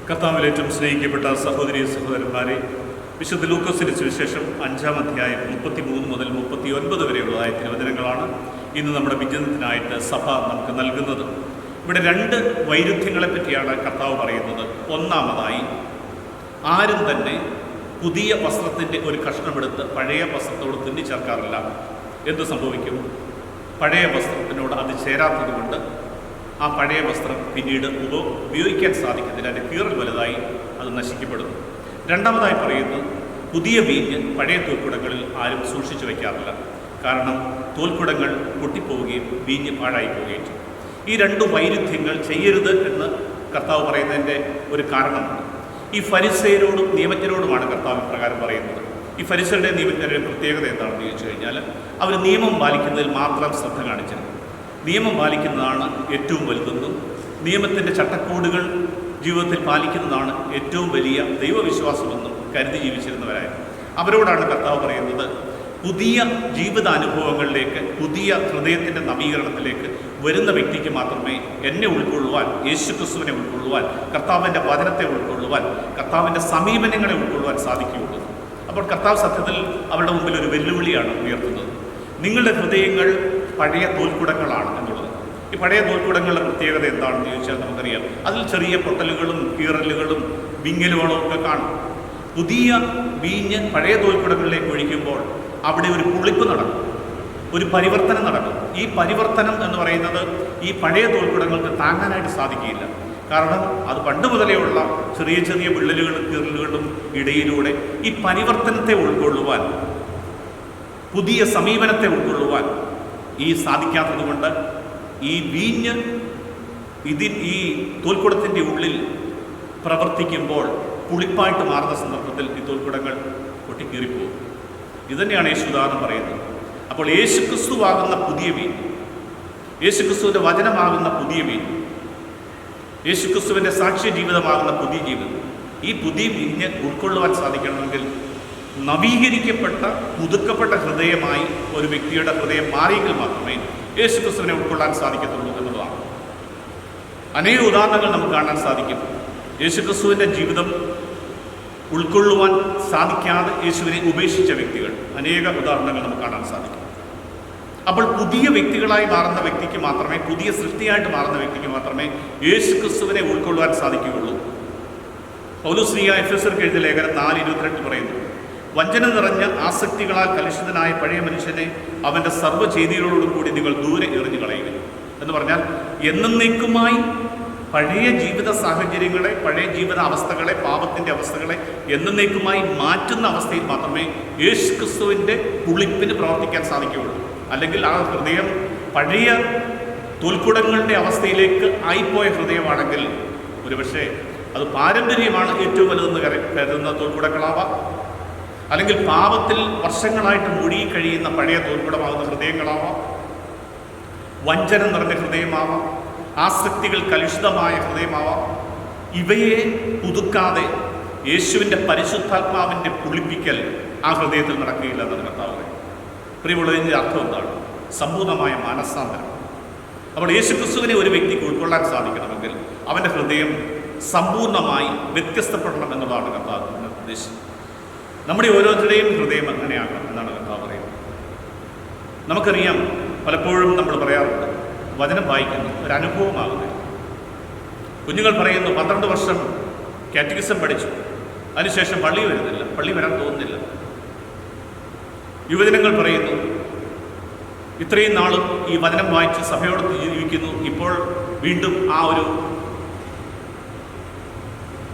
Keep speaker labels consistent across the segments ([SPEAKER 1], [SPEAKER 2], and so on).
[SPEAKER 1] കർത്താവിൽ ഏറ്റവും സ്നേഹിക്കപ്പെട്ട സഹോദരി സഹോദരന്മാരെ, വിശുദ്ധ ലൂക്കോസിന്റെ സുവിശേഷം 5-ാം അധ്യായം 33 മുതൽ 39 വരെയുള്ളതായ തിരുവചനങ്ങളാണ് ഇന്ന് നമ്മുടെ വിചിന്തനത്തിനായിട്ട് സഭ നമുക്ക് നൽകുന്നത്. ഇവിടെ രണ്ട് വൈരുദ്ധ്യങ്ങളെ പറ്റിയാണ് കർത്താവ് പറയുന്നത്. ഒന്നാമതായി, ആരും തന്നെ പുതിയ വസ്ത്രത്തിൻ്റെ ഒരു കഷ്ണമെടുത്ത് പഴയ വസ്ത്രത്തോട് തുന്നിച്ചേർക്കാറില്ല. എന്ത് സംഭവിക്കും? പഴയ വസ്ത്രത്തിനോട് അത് ചേരാത്തത് കൊണ്ട് ആ പഴയ വസ്ത്രം പിന്നീട് ഉപയോഗിക്കാൻ സാധിക്കുന്നില്ല, അതിൻ്റെ കീറൽ വലുതായി അത് നശിക്കപ്പെടുന്നു. രണ്ടാമതായി പറയുന്നത്, പുതിയ വീഞ്ഞ് പഴയ തോൽക്കുടങ്ങളിൽ ആരും സൂക്ഷിച്ചു വയ്ക്കാറില്ല. കാരണം തോൽക്കുടങ്ങൾ പൊട്ടിപ്പോവുകയും വീഞ്ഞ് പാഴായി പോവുകയും ചെയ്യും. ഈ രണ്ട് വൈരുദ്ധ്യങ്ങൾ ചെയ്യരുത് എന്ന് കർത്താവ് പറയുന്നതിൻ്റെ ഒരു കാരണമുണ്ട്. ഈ ഫരിസയരോടും നിയമജ്ഞരോടുമാണ് കർത്താവ് ഇപ്രകാരം പറയുന്നത്. ഈ ഫരിസയരുടെ നിയമജ്ഞരുടെ പ്രത്യേകത എന്താണെന്ന് ചോദിച്ചു കഴിഞ്ഞാൽ, അവർ നിയമം പാലിക്കുന്നതിൽ മാത്രം ശ്രദ്ധ കാണിച്ചിരുന്നു. നിയമം പാലിക്കുന്നതാണ് ഏറ്റവും വലുതെന്നും നിയമത്തിൻ്റെ ചട്ടക്കൂടുകൾ ജീവിതത്തിൽ പാലിക്കുന്നതാണ് ഏറ്റവും വലിയ ദൈവവിശ്വാസമെന്നും കരുതി ജീവിച്ചിരുന്നവരായിരുന്നു. അവരോടാണ് കർത്താവ് പറയുന്നത്, പുതിയ ജീവിതാനുഭവങ്ങളിലേക്ക്, പുതിയ ഹൃദയത്തിൻ്റെ നവീകരണത്തിലേക്ക് വരുന്ന വ്യക്തിക്ക് മാത്രമേ എന്നെ ഉൾക്കൊള്ളുവാൻ, യേശുക്രിസ്തുവിനെ ഉൾക്കൊള്ളുവാൻ, കർത്താവിൻ്റെ വചനത്തെ ഉൾക്കൊള്ളുവാൻ, കർത്താവിൻ്റെ സമീപനങ്ങളെ ഉൾക്കൊള്ളുവാൻ സാധിക്കുകയുള്ളൂ. അപ്പോൾ കർത്താവ് സത്യത്തിൽ അവരുടെ മുമ്പിൽ ഒരു വെല്ലുവിളിയാണ് ഉയർത്തുന്നത്. നിങ്ങളുടെ ഹൃദയങ്ങൾ പഴയ തോൽക്കുടങ്ങളാണ് എന്നുള്ളത്. ഈ പഴയ തോൽക്കുടങ്ങളുടെ പ്രത്യേകത എന്താണെന്ന് ചോദിച്ചാൽ നമുക്കറിയാം, അതിൽ ചെറിയ പൊട്ടലുകളും കീറലുകളും വിങ്ങലുകളും ഒക്കെ കാണും. പുതിയ വീഞ്ഞ് പഴയ തോൽക്കുടങ്ങളിലേക്ക് ഒഴിക്കുമ്പോൾ അവിടെ ഒരു പുളിപ്പ് നടക്കും, ഒരു പരിവർത്തനം നടക്കും. ഈ പരിവർത്തനം എന്ന് പറയുന്നത് ഈ പഴയ തോൽക്കുടങ്ങൾക്ക് താങ്ങാനായിട്ട് സാധിക്കുകയില്ല. കാരണം അത് പണ്ട് മുതലേ ഉള്ള ചെറിയ ചെറിയ വിള്ളലുകളും കീറലുകളും ഇടയിലൂടെ ഈ പരിവർത്തനത്തെ ഉൾക്കൊള്ളുവാൻ, പുതിയ സമീപനത്തെ ഉൾക്കൊള്ളുവാൻ ഈ സാധിക്കാത്തത് കൊണ്ട് ഈ വീഞ്ഞ് ഈ തോൽക്കുടത്തിൻ്റെ ഉള്ളിൽ പ്രവർത്തിക്കുമ്പോൾ പുളിപ്പായിട്ട് മാറുന്ന സന്ദർഭത്തിൽ ഈ തോൽക്കുടങ്ങൾ പൊട്ടിക്കീറിപ്പോകും. ഇതുതന്നെയാണ് യേശു ഉദാഹരണം പറയുന്നത്. അപ്പോൾ യേശുക്രിസ്തുവാകുന്ന പുതിയ വീഞ്ഞ്, യേശുക്രിസ്തുവിൻ്റെ വചനമാകുന്ന പുതിയ വീഞ്ഞ്, യേശുക്രിസ്തുവിൻ്റെ സാക്ഷ്യ ജീവിതമാകുന്ന പുതിയ ജീവിതം, ഈ പുതിയ വീഞ്ഞ് ഉൾക്കൊള്ളുവാൻ സാധിക്കണമെങ്കിൽ നവീകരിക്കപ്പെട്ട, പുതുക്കപ്പെട്ട ഹൃദയമായി ഒരു വ്യക്തിയുടെ ഹൃദയം മാറിയെങ്കിൽ മാത്രമേ യേശുക്രിസ്തുവിനെ ഉൾക്കൊള്ളാൻ സാധിക്കത്തുള്ളൂ എന്നുള്ളതാണ്. അനേക ഉദാഹരണങ്ങൾ നമുക്ക് കാണാൻ സാധിക്കും. യേശുക്രിസ്തുവിൻ്റെ ജീവിതം ഉൾക്കൊള്ളുവാൻ സാധിക്കാതെ യേശുവിനെ ഉപേക്ഷിച്ച വ്യക്തികൾ, അനേക ഉദാഹരണങ്ങൾ നമുക്ക് കാണാൻ സാധിക്കും. അപ്പോൾ പുതിയ വ്യക്തികളായി മാറുന്ന വ്യക്തിക്ക് മാത്രമേ, പുതിയ സൃഷ്ടിയായിട്ട് മാറുന്ന വ്യക്തിക്ക് മാത്രമേ യേശുക്രിസ്തുവിനെ ഉൾക്കൊള്ളുവാൻ സാധിക്കുകയുള്ളൂ. പൗലോസ് എഫെസ്യർക്ക് എഴുതിയ ലേഖനം 4:22 പറയുന്നു, വഞ്ചന നിറഞ്ഞ ആസക്തികളാൽ കലുഷിതനായ പഴയ മനുഷ്യനെ അവൻ്റെ സർവ്വചെയ്തികളോടും കൂടി നിങ്ങൾ ദൂരെ എറിഞ്ഞു കളയുക എന്ന് പറഞ്ഞാൽ, എന്നേക്കുമായി പഴയ ജീവിത സാഹചര്യങ്ങളെ, പഴയ ജീവിത അവസ്ഥകളെ, പാപത്തിൻ്റെ അവസ്ഥകളെ എന്നേക്കുമായി മാറ്റുന്ന അവസ്ഥയിൽ മാത്രമേ യേശുക്രിസ്തുവിൻ്റെ പുളിപ്പിന് പ്രവർത്തിക്കാൻ സാധിക്കുകയുള്ളൂ. അല്ലെങ്കിൽ ആ ഹൃദയം പഴയ തോൽക്കുടങ്ങളുടെ അവസ്ഥയിലേക്ക് ആയിപ്പോയ ഹൃദയമാണെങ്കിൽ ഒരുപക്ഷെ അത് പാരമ്പര്യമാണ് ഏറ്റവും വലുതെന്ന് കരുതുന്ന തോൽക്കുടങ്ങളാവാം, അല്ലെങ്കിൽ പാപത്തിൽ വർഷങ്ങളായിട്ട് മുഴുകി കഴിയുന്ന പഴയ തോൽക്കുടമാകുന്ന ഹൃദയങ്ങളാവാം, വഞ്ചന നിറഞ്ഞ ഹൃദയമാവാം, ആസക്തികൾ കലുഷിതമായ ഹൃദയമാവാം. ഇവയെ പുതുക്കാതെ യേശുവിൻ്റെ പരിശുദ്ധാത്മാവിൻ്റെ പുളിപ്പിക്കൽ ആ ഹൃദയത്തിൽ നടക്കുകയില്ല എന്നാണ് കർത്താവ്. പ്രിയമുള്ളതിൻ്റെ അർത്ഥം എന്താണ്? സമ്പൂർണ്ണമായ മാനസാന്തരം. അപ്പോൾ യേശുക്രിസ്തുവിനെ ഒരു വ്യക്തിക്ക് ഉൾക്കൊള്ളാൻ സാധിക്കണമെങ്കിൽ അവൻ്റെ ഹൃദയം സമ്പൂർണ്ണമായി വ്യത്യസ്തപ്പെടണം എന്നുള്ളതാണ് കർത്താവ് ഉദ്ദേശിച്ചത്. നമ്മുടെ ഓരോരുത്തരുടെയും ഹൃദയം അങ്ങനെയാകണം എന്നാണ് കർത്താവ് പറയുന്നത്. നമുക്കറിയാം, പലപ്പോഴും നമ്മൾ പറയാറുണ്ട്, വചനം വായിക്കുന്നു ഒരനുഭവമാകുന്നില്ല. കുഞ്ഞുങ്ങൾ പറയുന്നു, 12 വർഷം കാറ്റഗിസം പഠിച്ചു, അതിനുശേഷം പള്ളി വരുന്നില്ല, പള്ളി വരാൻ തോന്നുന്നില്ല. യുവജനങ്ങൾ പറയുന്നു, ഇത്രയും നാളും ഈ വചനം വായിച്ച് സഭയോട് ജീവിക്കുന്നു, ഇപ്പോൾ വീണ്ടും ആ ഒരു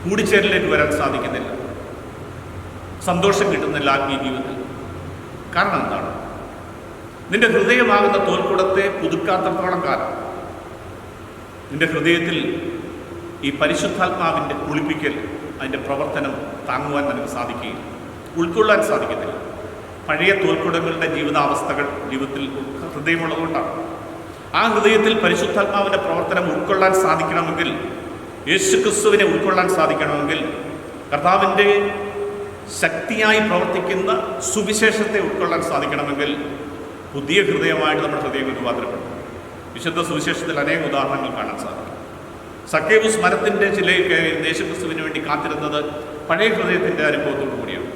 [SPEAKER 1] കൂടിച്ചേരലിലേക്ക് വരാൻ സാധിക്കുന്നില്ല, സന്തോഷം കിട്ടുന്നില്ല ആത്മീയ ജീവിതത്തിൽ. കാരണം എന്താണ്? നിന്റെ ഹൃദയമാകുന്ന തോൽക്കുടത്തെ പുതുക്കാത്തത്തോളം കാലം നിന്റെ ഹൃദയത്തിൽ ഈ പരിശുദ്ധാത്മാവിൻ്റെ കുളിപ്പിക്കൽ, അതിൻ്റെ പ്രവർത്തനം താങ്ങുവാൻ നിനക്ക് സാധിക്കുകയില്ല, ഉൾക്കൊള്ളാൻ സാധിക്കത്തില്ല. പഴയ തോൽക്കുടങ്ങളുടെ ജീവിതാവസ്ഥകൾ ജീവിതത്തിൽ ഹൃദയമുള്ളതുകൊണ്ടാണ്. ആ ഹൃദയത്തിൽ പരിശുദ്ധാത്മാവിൻ്റെ പ്രവർത്തനം ഉൾക്കൊള്ളാൻ സാധിക്കണമെങ്കിൽ, യേശുക്രിസ്തുവിനെ ഉൾക്കൊള്ളാൻ സാധിക്കണമെങ്കിൽ, കർത്താവിൻ്റെ ശക്തിയായി പ്രവർത്തിക്കുന്ന സുവിശേഷത്തെ ഉൾക്കൊള്ളാൻ സാധിക്കണമെങ്കിൽ പുതിയ ഹൃദയമായിട്ട് നമ്മുടെ ഹൃദയം രൂപാന്തരപ്പെടും. വിശുദ്ധ സുവിശേഷത്തിൽ അനേക ഉദാഹരണങ്ങൾ കാണാൻ സാധിക്കും. സക്കേവൂസ് മരത്തിൻ്റെ ചിലയിൽ കയറി യേശുക്രിസ്തുവിന് വേണ്ടി കാത്തിരുന്നത് പഴയ ഹൃദയത്തിൻ്റെ അനുഭവത്തോടു കൂടിയാണ്.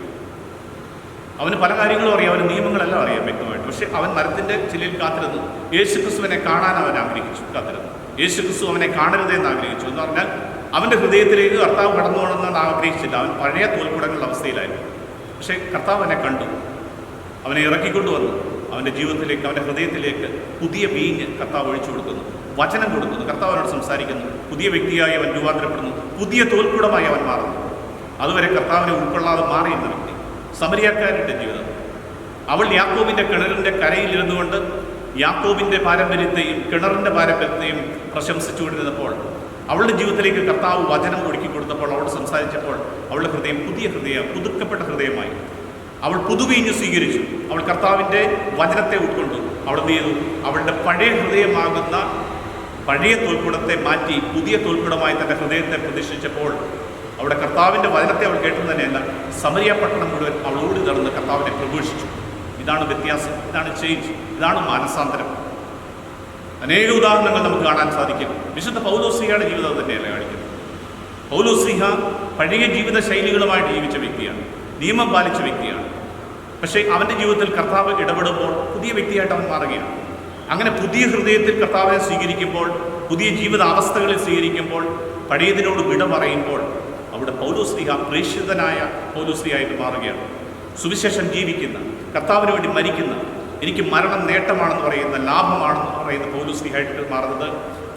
[SPEAKER 1] അവന് പല കാര്യങ്ങളും അറിയാം, അവന് നിയമങ്ങളെല്ലാം അറിയാം വ്യക്തമായിട്ട്. പക്ഷേ അവൻ മരത്തിൻ്റെ ചിലയിൽ കാത്തിരുന്നു. യേശുക്രിസ്തുവിനെ കാണാൻ അവൻ ആഗ്രഹിച്ചു, കാത്തിരുന്നു. യേശുക്രിസ്തു അവനെ കാണരുതെന്ന് ആഗ്രഹിച്ചു. എന്ന് പറഞ്ഞാൽ അവൻ്റെ ഹൃദയത്തിലേക്ക് കർത്താവ് കടന്നു പോകണമെന്ന് ആഗ്രഹിച്ചില്ല. അവൻ പഴയ തോൽക്കുടങ്ങളുടെ അവസ്ഥയിലായിരുന്നു. പക്ഷേ കർത്താവ് അവനെ കണ്ടു, അവനെ ഇറക്കിക്കൊണ്ടുവന്നു. അവൻ്റെ ജീവിതത്തിലേക്ക്, അവൻ്റെ ഹൃദയത്തിലേക്ക് പുതിയ വീഞ്ഞ് കർത്താവ് ഒഴിച്ചു കൊടുക്കുന്നു, വചനം കൊടുക്കുന്നു. കർത്താവ് അവനോട് സംസാരിക്കുന്നു. പുതിയ വ്യക്തിയായി അവൻ രൂപാന്തരപ്പെടുന്നു, പുതിയ തോൽക്കുടമായി അവൻ മാറുന്നു. അതുവരെ കർത്താവിനെ ഉൾക്കൊള്ളാതെ മാറിയിരുന്ന വ്യക്തി. സമരിയാക്കാരുടെ ജീവിതം. അവൾ യാക്കോബിൻ്റെ കിണറിൻ്റെ കരയിലിരുന്നുകൊണ്ട് യാക്കോബിൻ്റെ പാരമ്പര്യത്തെയും കിണറിൻ്റെ പാരമ്പര്യത്തെയും പ്രശംസിച്ചുകൊണ്ടിരുന്നപ്പോൾ അവളുടെ ജീവിതത്തിലേക്ക് കർത്താവ് വചനം ഒഴുക്കി കൊടുത്തപ്പോൾ, അവൾ സംസാരിച്ചപ്പോൾ അവളുടെ ഹൃദയം പുതിയ ഹൃദയം, പുതുക്കപ്പെട്ട ഹൃദയമായി. അവൾ പുതുവീഞ്ഞ് സ്വീകരിച്ചു. അവൾ കർത്താവിൻ്റെ വചനത്തെ ഉൾക്കൊണ്ടു. അവൾ എന്ത് ചെയ്തു? അവളുടെ പഴയ ഹൃദയമാകുന്ന പഴയ തോൽക്കുടത്തെ മാറ്റി പുതിയ തോൽക്കുടമായി തൻ്റെ ഹൃദയത്തെ പ്രതിഷ്ഠിച്ചപ്പോൾ അവിടെ കർത്താവിൻ്റെ വചനത്തെ അവൾ കേട്ടു തന്നെയല്ല, സമരിയ പട്ടണം മുഴുവൻ അവളോട് നടന്ന് കർത്താവിനെ പ്രഘോഷിച്ചു. ഇതാണ് വ്യത്യാസം, ഇതാണ് ചേഞ്ച്, ഇതാണ് മാനസാന്തരം. അനേക ഉദാഹരണങ്ങൾ നമുക്ക് കാണാൻ സാധിക്കും. വിശുദ്ധ പൗലോസ്ലീഹയുടെ ജീവിതം തന്നെയല്ലേ കാണിക്കുന്നത്. പൗലോസ്ലീഹ പഴയ ജീവിത ശൈലികളുമായിട്ട് ജീവിച്ച വ്യക്തിയാണ്, നിയമം പാലിച്ച വ്യക്തിയാണ്. പക്ഷേ അവൻ്റെ ജീവിതത്തിൽ കർത്താവ് ഇടപെടുമ്പോൾ പുതിയ വ്യക്തിയായിട്ട് അവൻ മാറുകയാണ്. അങ്ങനെ പുതിയ ഹൃദയത്തിൽ കർത്താവിനെ സ്വീകരിക്കുമ്പോൾ, പുതിയ ജീവിതാവസ്ഥകളിൽ സ്വീകരിക്കുമ്പോൾ, പഴയതിനോട് വിട പറയുമ്പോൾ അവിടെ പൗലോസ്ലീഹ പ്രേക്ഷിതനായ പൗലോസ്ലീഹയായിട്ട് മാറുകയാണ്. സുവിശേഷം ജീവിക്കുന്ന, കർത്താവിന് വേണ്ടി മരിക്കുന്ന, എനിക്ക് മരണം നേട്ടമാണെന്ന് പറയുന്ന, ലാഭമാണെന്ന് പറയുന്ന പൗലോസ്ലീഹയായിട്ട് മാറുന്നത്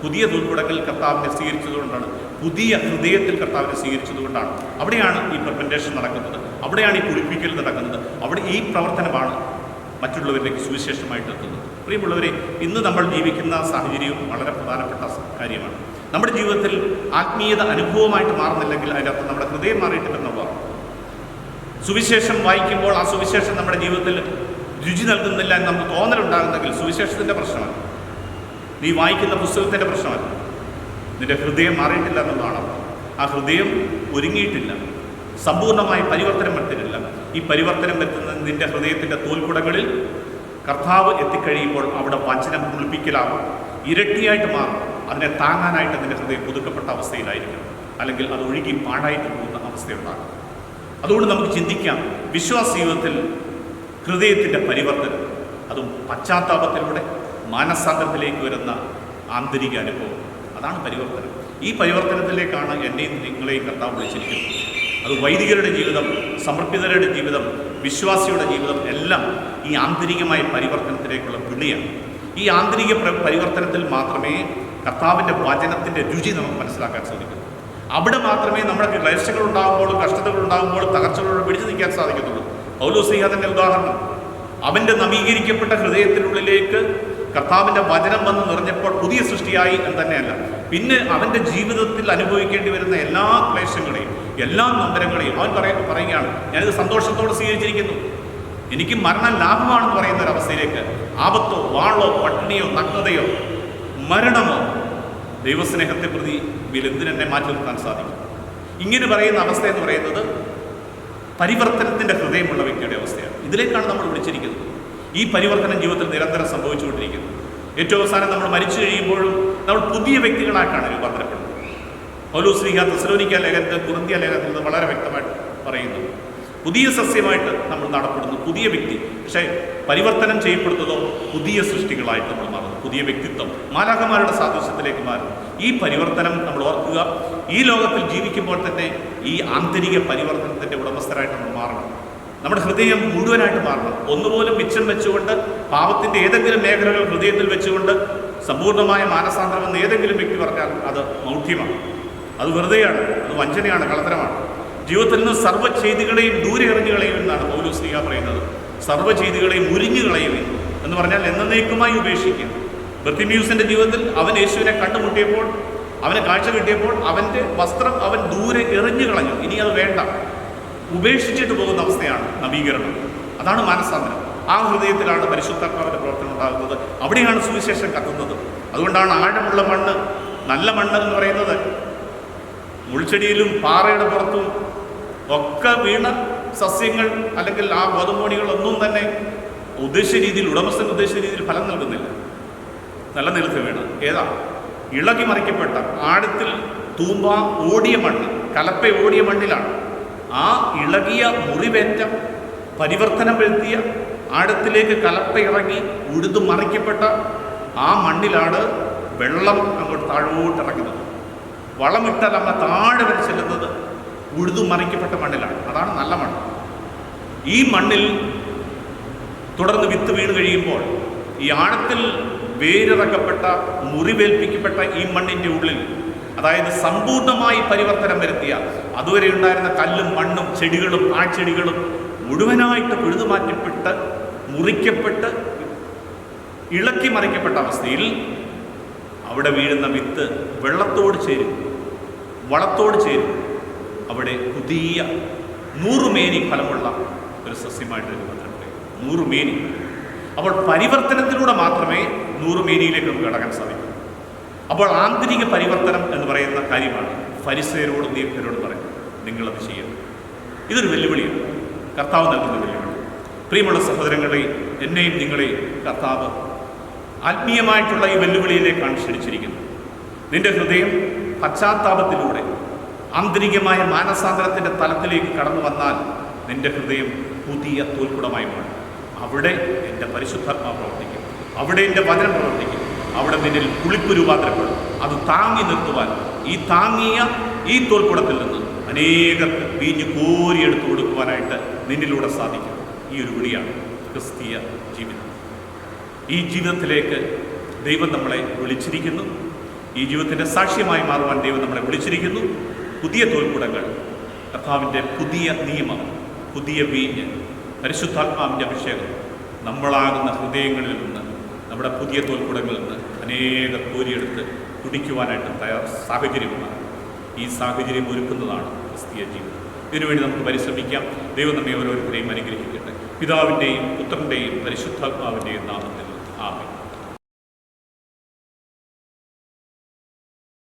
[SPEAKER 1] പുതിയ തോൽക്കുടങ്ങളിൽ കർത്താവിനെ സ്വീകരിച്ചതുകൊണ്ടാണ്, പുതിയ ഹൃദയത്തിൽ കർത്താവിനെ സ്വീകരിച്ചതുകൊണ്ടാണ്. അവിടെയാണ് ഈ പെർമെൻറ്റേഷൻ നടക്കുന്നത്, അവിടെയാണ് ഈ കുളിപ്പിക്കൽ നടക്കുന്നത്, അവിടെ ഈ പ്രവർത്തനമാണ് മറ്റുള്ളവരിലേക്ക് സുവിശേഷമായിട്ട് എത്തുന്നത്. പ്രിയമുള്ളവരെ, ഇന്ന് നമ്മൾ ജീവിക്കുന്ന സാഹചര്യവും വളരെ പ്രധാനപ്പെട്ട കാര്യമാണ്. നമ്മുടെ ജീവിതത്തിൽ ആത്മീയത അനുഭവമായിട്ട് മാറുന്നില്ലെങ്കിൽ അതിൻ്റെ അർത്ഥം നമ്മുടെ ഹൃദയം മാറിയിട്ടില്ലെന്നുള്ളതാണ്. സുവിശേഷം വായിക്കുമ്പോൾ ആ സുവിശേഷം നമ്മുടെ ജീവിതത്തിൽ രുചി നൽകുന്നില്ല എന്ന് നമുക്ക് തോന്നലുണ്ടാകുന്നെങ്കിൽ സുവിശേഷത്തിൻ്റെ പ്രശ്നമല്ല, നീ വായിക്കുന്ന പുസ്തകത്തിൻ്റെ പ്രശ്നമല്ല, നിന്റെ ഹൃദയം മാറിയിട്ടില്ല എന്നുള്ളതാണ് അർത്ഥം. ആ ഹൃദയം ഒരുങ്ങിയിട്ടില്ല, സമ്പൂർണ്ണമായി പരിവർത്തനം വരുത്തിയിട്ടില്ല. ഈ പരിവർത്തനം വരുത്തുന്ന നിന്റെ ഹൃദയത്തിൻ്റെ തോൽക്കുടകളിൽ കർത്താവ് എത്തിക്കഴിയുമ്പോൾ അവിടെ വചനം കുളിപ്പിക്കലാകും, ഇരട്ടിയായിട്ട് മാറും. അതിനെ താങ്ങാനായിട്ട് നിന്റെ ഹൃദയം പുതുക്കപ്പെട്ട അവസ്ഥയിലായിരിക്കും, അല്ലെങ്കിൽ അത് ഒഴുകി പാഴായിട്ട് പോകുന്ന അവസ്ഥയുണ്ടാകും. അതുകൊണ്ട് നമുക്ക് ചിന്തിക്കാം, വിശ്വാസ ജീവിതത്തിൽ ഹൃദയത്തിൻ്റെ പരിവർത്തനം, അതും പശ്ചാത്താപത്തിലൂടെ മാനസാന്തരത്തിലേക്ക് വരുന്ന ആന്തരിക അനുഭവം, അതാണ് പരിവർത്തനം. ഈ പരിവർത്തനത്തിലേക്കാണ് എന്നെയും നിങ്ങളെയും കർത്താവ് വിളിച്ചിരിക്കുന്നത്. അത് വൈദികരുടെ ജീവിതം, സമർപ്പിതരുടെ ജീവിതം, വിശ്വാസിയുടെ ജീവിതം എല്ലാം ഈ ആന്തരികമായ പരിവർത്തനത്തിലേക്കുള്ള വിളിയാണ്. ഈ ആന്തരിക പരിവർത്തനത്തിൽ മാത്രമേ കർത്താവിൻ്റെ വചനത്തിൻ്റെ രുചി നമുക്ക് മനസ്സിലാക്കാൻ സാധിക്കൂ. അവിടെ മാത്രമേ നമ്മുടെ ക്ലേശങ്ങൾ ഉണ്ടാകുമ്പോൾ, കഷ്ടതകൾ ഉണ്ടാകുമ്പോൾ, തകർച്ചകളോട് പിടിച്ചു നിൽക്കാൻ സാധിക്കത്തുള്ളൂ. പൗലോസ്ലീഹ തന്നെ ഉദാഹരണം. അവൻ്റെ നവീകരിക്കപ്പെട്ട ഹൃദയത്തിനുള്ളിലേക്ക് കർത്താവിൻ്റെ വചനം വന്ന് നിറഞ്ഞപ്പോൾ പുതിയ സൃഷ്ടിയായി എന്ന് തന്നെയല്ല, പിന്നെ അവൻ്റെ ജീവിതത്തിൽ അനുഭവിക്കേണ്ടി വരുന്ന എല്ലാ ക്ലേശങ്ങളെയും, എല്ലാ നൊമ്പരങ്ങളെയും അവൻ പറയുകയാണ്, ഞാനിത് സന്തോഷത്തോടെ സ്വീകരിച്ചിരിക്കുന്നു. എനിക്ക് മരണം ലാഭമാണെന്ന് പറയുന്ന ഒരവസ്ഥയിലേക്ക്, ആപത്തോ വാളോ പട്ടിണിയോ നഗ്നതയോ മരണമോ ദൈവസ്നേഹത്തെ പ്രതി എന്തിനെന്നെ മാറ്റി നിർത്താൻ സാധിക്കും. ഇങ്ങനെ പറയുന്ന അവസ്ഥ എന്ന് പറയുന്നത് പരിവർത്തനത്തിൻ്റെ ഹൃദയമുള്ള വ്യക്തിയുടെ അവസ്ഥയാണ്. ഇതിലേക്കാണ് നമ്മൾ വിളിച്ചിരിക്കുന്നത്. ഈ പരിവർത്തനം ജീവിതത്തിൽ നിരന്തരം സംഭവിച്ചുകൊണ്ടിരിക്കുന്നു. ഏറ്റവും അവസാനം നമ്മൾ മരിച്ചു കഴിയുമ്പോഴും നമ്മൾ പുതിയ വ്യക്തികളായിട്ടാണ് രൂപാന്തരപ്പെടുന്നത്. പൗലോസ്ലീഹ തെസ്സലോനിക്ക ലേഖനത്തിൽ, കുറിന്ത്യ ലേഖനത്തിൽ നിന്ന് വളരെ വ്യക്തമായിട്ട് പറയുന്നു. പുതിയ സസ്യമായിട്ട് നമ്മൾ നടപ്പെടുന്നു, പുതിയ വ്യക്തി. പക്ഷേ പരിവർത്തനം ചെയ്യപ്പെടുന്നതോ പുതിയ സൃഷ്ടികളായിട്ട് നമ്മൾ മാറുന്നു, പുതിയ വ്യക്തിത്വം, മാലാഖമാരുടെ സാദൃശ്യത്തിലേക്ക് മാറും. ഈ പരിവർത്തനം നമ്മൾ ഓർക്കുക. ഈ ലോകത്തിൽ ജീവിക്കുമ്പോൾ തന്നെ ഈ ആന്തരിക പരിവർത്തനത്തിൻ്റെ ഉടമസ്ഥരായിട്ട് നമ്മൾ മാറണം. നമ്മുടെ ഹൃദയം മുഴുവനായിട്ട് മാറണം. ഒന്നുപോലും മിച്ചം വെച്ചുകൊണ്ട്, പാപത്തിൻ്റെ ഏതെങ്കിലും മേഖലകൾ ഹൃദയത്തിൽ വെച്ചുകൊണ്ട് സമ്പൂർണ്ണമായ മാനസാന്തരം എന്ന് ഏതെങ്കിലും വ്യക്തി പറഞ്ഞാൽ അത് മൗഢ്യമാണ്, അത് വെറുതെയാണ്, അത് വഞ്ചനയാണ്, കള്ളത്തരമാണ്. ജീവിതത്തിൽ നിന്ന് സർവ്വ ചെയ്തികളെയും ദൂരെ എറിഞ്ഞു കളയും എന്നാണ് പൗലോസ്ലീഹ പറയുന്നത്. സർവ്വ ചെയ്തികളെയും ഉരിഞ്ഞു കളയും എന്ന് പറഞ്ഞാൽ എന്നേക്കുമായി ഉപേക്ഷിക്കുക. ബർത്തിമേയുസിൻ്റെ ജീവിതത്തിൽ അവൻ യേശുവിനെ കണ്ടുമുട്ടിയപ്പോൾ, അവന് കാഴ്ച കിട്ടിയപ്പോൾ അവൻ്റെ വസ്ത്രം അവൻ ദൂരെ എറിഞ്ഞു കളഞ്ഞു. ഇനി അത് വേണ്ട, ഉപേക്ഷിച്ചിട്ട് പോകുന്ന അവസ്ഥയാണ് നവീകരണം. അതാണ് മാനസാന്തരം. ആ ഹൃദയത്തിലാണ് പരിശുദ്ധാത്മാവിൻ്റെ പ്രവർത്തനം ഉണ്ടാകുന്നത്. അവിടെയാണ് സുവിശേഷം കത്തുന്നത്. അതുകൊണ്ടാണ് ആഴമുള്ള മണ്ണ്, നല്ല മണ്ണ് എന്ന് പറയുന്നത്. മുൾച്ചെടിയിലും പാറയുടെ പുറത്തും ഒക്കെ വീണ സസ്യങ്ങൾ അല്ലെങ്കിൽ ആ ഗോതമ്പോണികളൊന്നും തന്നെ ഉദ്ദേശിച്ച രീതിയിൽ, ഉടമസ്ഥൻ ഉദ്ദേശിച്ച രീതിയിൽ ഫലം നൽകുന്നില്ല. നല്ല നിലത്ത് വീണ് ഏതാ ഇളകി മറിക്കപ്പെട്ട ആഴത്തിൽ തൂമ്പ ഓടിയ മണ്ണ്, കലപ്പ ഓടിയ മണ്ണിലാണ്. ആ ഇളകിയ മുറിവേറ്റ പരിവർത്തനം വരുത്തിയ ആഴത്തിലേക്ക് കലപ്പ ഇറങ്ങി ഉഴുതു മറിക്കപ്പെട്ട ആ മണ്ണിലാണ് വെള്ളം അങ്ങോട്ട് താഴോട്ട് ഇറങ്ങുന്നത്. വളമിട്ടാൽ അങ്ങ് താഴെ വരെ ചെല്ലുന്നത് ഉഴുതു മറിക്കപ്പെട്ട മണ്ണിലാണ്. അതാണ് നല്ല മണ്ണ്. ഈ മണ്ണിൽ തുടർന്ന് വിത്ത് വീണ് കഴിയുമ്പോൾ ഈ ആഴത്തിൽ വേരിറക്കപ്പെട്ട മുറിവേൽപ്പിക്കപ്പെട്ട ഈ മണ്ണിൻ്റെ ഉള്ളിൽ, അതായത് സമ്പൂർണ്ണമായി പരിവർത്തനം വരുത്തിയ അതുവരെ ഉണ്ടായിരുന്ന കല്ലും മണ്ണും ചെടികളും ആ ചെടികളും മുഴുവനായിട്ട് പിഴുതുമാറ്റപ്പെട്ട് മുറിക്കപ്പെട്ട് ഇളക്കി മറിക്കപ്പെട്ട അവസ്ഥയിൽ അവിടെ വീഴുന്ന വിത്ത് വെള്ളത്തോട് ചേരും, വളത്തോട് ചേരും. അവിടെ പുതിയ 100 മേനി ഫലമുള്ള ഒരു സസ്യമായിട്ട് രൂപത്തിലുണ്ട്. 100 മേനി. അപ്പോൾ പരിവർത്തനത്തിലൂടെ മാത്രമേ 100 മേനിയിലേക്ക് നമുക്ക് കടക്കാൻ സാധിക്കൂ. അപ്പോൾ ആന്തരിക പരിവർത്തനം എന്ന് പറയുന്ന കാര്യമാണ് ഫരിസയരോടും നിയമജ്ഞരോടും പറയുന്നത്. നിങ്ങളത് ചെയ്യണം. ഇതൊരു വെല്ലുവിളിയാണ്, കർത്താവ് നൽകുന്ന വെല്ലുവിളി. പ്രിയമുള്ള സഹോദരങ്ങളെ, എന്നെയും നിങ്ങളെയും കർത്താവ് ആത്മീയമായിട്ടുള്ള ഈ വെല്ലുവിളിയിലേക്കാണ് ക്ഷണിച്ചിരിക്കുന്നത്. നിന്റെ ഹൃദയം പശ്ചാത്താപത്തിലൂടെ ആന്തരികമായ മാനസാന്തരത്തിൻ്റെ തലത്തിലേക്ക് കടന്നു വന്നാൽ നിന്റെ ഹൃദയം പുതിയ തോൽക്കുടമായി മാറും. അവിടെ എൻ്റെ പരിശുദ്ധാത്മാവ് പ്രവർത്തിക്കും, അവിടെ എൻ്റെ വചനം പ്രവർത്തിക്കും, അവിടെ നിന്നിൽ കുളിപ്പ് രൂപാന്തരപ്പെടും. അത് താങ്ങി നിർത്തുവാൻ ഈ താങ്ങിയ ഈ തോൽക്കുടത്തിൽ നിന്ന് അനേകർക്ക് വീഞ്ഞ് കോരിയെടുത്ത് കൊടുക്കുവാനായിട്ട് നിന്നിലൂടെ സാധിക്കും. ഈ ഒരു വിളിയാണ് ക്രിസ്തീയ ജീവിതം. ഈ ജീവിതത്തിലേക്ക് ദൈവം നമ്മളെ വിളിച്ചിരിക്കുന്നു. ഈ ജീവിതത്തിൻ്റെ സാക്ഷ്യമായി മാറുവാൻ ദൈവം നമ്മളെ വിളിച്ചിരിക്കുന്നു. പുതിയ തോൽക്കുടങ്ങൾ, കർത്താവിൻ്റെ പുതിയ നിയമം, പുതിയ വീഞ്ഞ്, പരിശുദ്ധാത്മാവിൻ്റെ അഭിഷേകം നമ്മളാകുന്ന ഹൃദയങ്ങളിൽ നിന്ന്, നമ്മുടെ പുതിയ തോൽക്കുടങ്ങളിൽ നിന്ന് അനേക കോരിയെടുത്ത് കുടിക്കുവാനായിട്ട് സാഹചര്യമാണ്. ഈ സാഹചര്യം ഒരുക്കുന്നതാണ് ക്രിസ്തീയ ജീവിതം. ഇതിനുവേണ്ടി നമുക്ക് പരിശ്രമിക്കാം. ദൈവം നമ്മെ ഓരോരുത്തരെയും അനുഗ്രഹിക്കട്ടെ. പിതാവിൻ്റെയും പുത്രൻ്റെയും പരിശുദ്ധാത്മാവിൻ്റെയും നാമത്തിൽ.